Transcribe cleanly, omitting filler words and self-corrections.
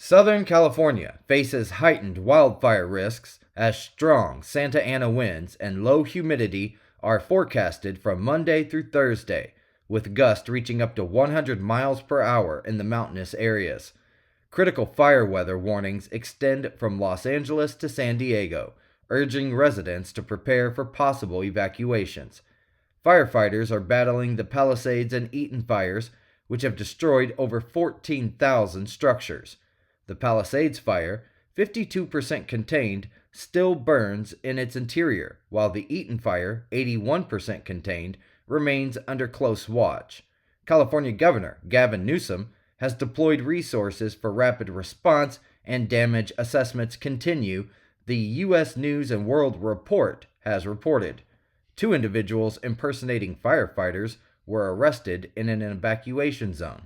Southern California faces heightened wildfire risks as strong Santa Ana winds and low humidity are forecasted from Monday through Thursday, with gusts reaching up to 100 miles per hour in the mountainous areas. Critical fire weather warnings extend from Los Angeles to San Diego, urging residents to prepare for possible evacuations. Firefighters are battling the Palisades and Eaton fires, which have destroyed over 14,000 structures. The Palisades fire, 52% contained, still burns in its interior, while the Eaton fire, 81% contained, remains under close watch. California Governor Gavin Newsom has deployed resources for rapid response and damage assessments continue, the U.S. News and World Report has reported. 2 individuals impersonating firefighters were arrested in an evacuation zone.